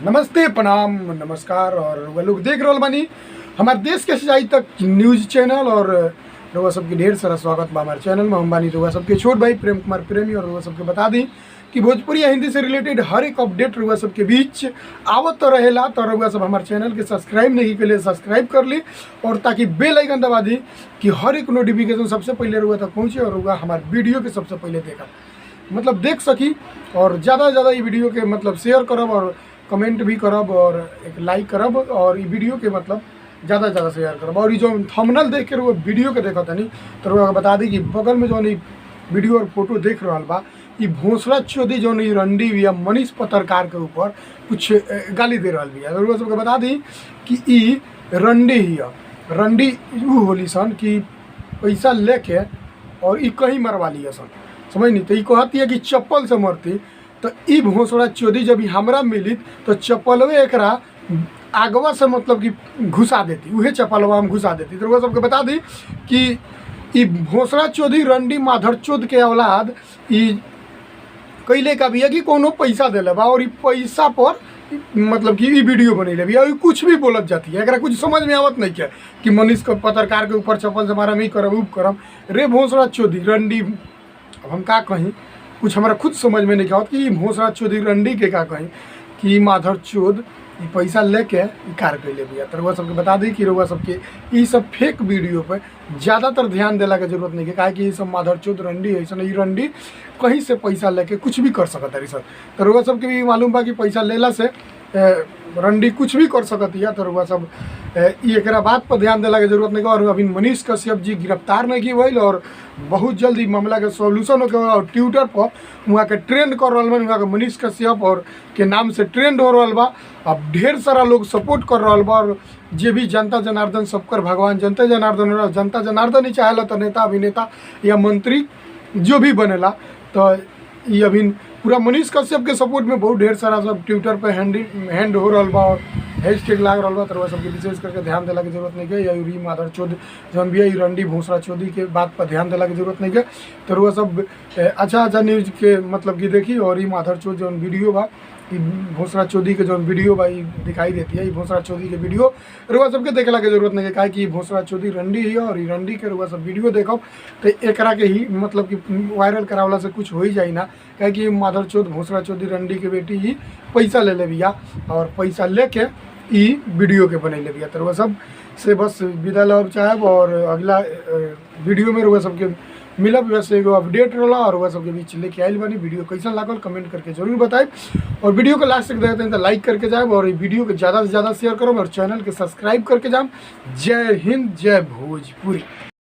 नमस्ते, प्रणाम, नमस्कार। और रउआ लोग देख रहल बानी हमारे देश के सच्चाई तक न्यूज़ चैनल। और रउआ सबके ढेर सारा स्वागत बा हमारे चैनल में। हम बानी रउआ सबके छोट भाई प्रेम कुमार प्रेमी। और रउआ सबके बता दी कि भोजपुरी या हिंदी से रिलेटेड हर एक अपडेट रउआ सबके बीच आवत तो रहेला। तो रउआ सब हमारे चैनल के सब्सक्राइब नहीं के लिए सब्सक्राइब कर ली, और ताकि बेल आइकन दबा दी कि हर एक नोटिफिकेशन सबसे पहले रउआ तक पहुँचे और रउआ हमारे वीडियो के सबसे पहले देख सकी। और ज़्यादा से ज़्यादा ये वीडियो के शेयर करब और कमेंट भी करब और एक लाइक करब, और ये वीडियो के ज़्यादा से ज़्यादा शेयर करब। और ये जो थंबनेल देख के वो वीडियो के देखा तनी तो वो बता दी कि बगल में जो वीडियो और फोटो देख रहा बा, ये भोसड़ा चौधरी जो रंडी या मनीष पत्रकार के ऊपर कुछ गाली दे रहा बिया। तो सबके बता दी कि ई रंडी ही रंडी ऊ होली सन कि पैसा लेके और ई कहीं मरवा लिया सन, समझ नहीं। तो ये कहती है कि चप्पल से मरती, तो ई भोसड़ा चौधरी जब हमरा मिली तो चप्पलवे एकरा आगवा से कि घुसा देती, उहे चप्पलवा हम घुसा देती। तो वो सबके बता दी कि ई भोसड़ा चौधरी रंडी माधर चौध के औलाद ई कैले का भी है कि कोनो पैसा दिले बा, और ई पैसा पर कि ई वीडियो बनैले भी, और कुछ भी बोलत जाती है। एकरा कुछ समझ में आवत नहीं क्या कि मनीष को पत्रकार के ऊपर चप्पल से मारा, मैं करब ऊ करब। रे भोसड़ा चौधरी रंडी, अब हम का कहीं, कुछ हमारा खुद समझ में नहीं आवत कि भोसड़ा चौधरी रंडी के का कहीं कि माधर चौध पैसा लेके कार कैले भी। तो रउआ सबके बता दी कि रउआ सबके ये सब फेक वीडियो पर ज़्यादातर ध्यान देला के जरूरत नहीं है, काहे कि ये सब माधर चौध रंडी ऐसा नहीं, रंडी कहीं से पैसा लेके कुछ भी कर सकता है सर। तो रउआ सबके भी मालूम बा कि पैसा लेला से रंडी कुछ भी कर सकती है। तो रउआ सब एक बात पर ध्यान देला के जरूरत नहीं। और अभी मनीष कश्यप जी गिरफ्तार नहीं की भइल, और बहुत जल्दी मामला के सॉल्यूशन हो गया। और ट्विटर पर वहाँ के ट्रेंड कर रहा बा, वहाँ के मनीष कश्यप और के नाम से ट्रेंड हो रहा बा। अब ढेर सारा लोग सपोर्ट कर रहा बा, और जे भी जनता जनार्दन सबकर भगवान जनता जनार्दन ही चाहेला तो नेता अभिनेता या मंत्री जो भी बनेला। तो ये अभी पूरा मनीष कश्यप के सपोर्ट में बहुत ढेर सारा सब ट्विटर पे हैंड हो रहा बा और हैशटैग लाग रहा बा। तो सबके विशेष करके ध्यान देला की जरूरत नहीं है। या माधर चौध जौन भी है रंडी भोसड़ा चौधरी के बात पर ध्यान देला की जरूरत नहीं है। तो वह सब अच्छा न्यूज़ के कि देखी। और ये माधर चौध जौन वीडियो बा, भोसड़ा चौधरी के जो वीडियो भाई दिखाई देती है, ये भोसड़ा चौधरी के वीडियो रुआ सबके देखला के जरूरत नहीं है, काहे कि भोसड़ा चौधरी रंडी ही है। और ये रंडी के रुआ सब वीडियो देखो तो एकरा के ही कि वायरल करावला से कुछ हो ही जाए ना, काहे कि माधर चौध भोसड़ा चौधरी रंडी के बेटी ही पैसा ले बिया, और पैसा लेके ई वीडियो के बनैले बिया। तो रुआ सब से बस विदा लब चाहब, और अगला वीडियो में रुआ सबके मिलब वैसे एगो अपडेट रहा। और वह सबके बीच लेके आयल बनी। वीडियो कैसा लागल कमेंट करके जरूर बताए, और वीडियो को लास्ट तक देखते हैं तो लाइक करके जाए, और वीडियो को ज़्यादा से ज़्यादा शेयर करो, और चैनल के सब्सक्राइब करके जाए। जय हिंद, जय भोजपुरी।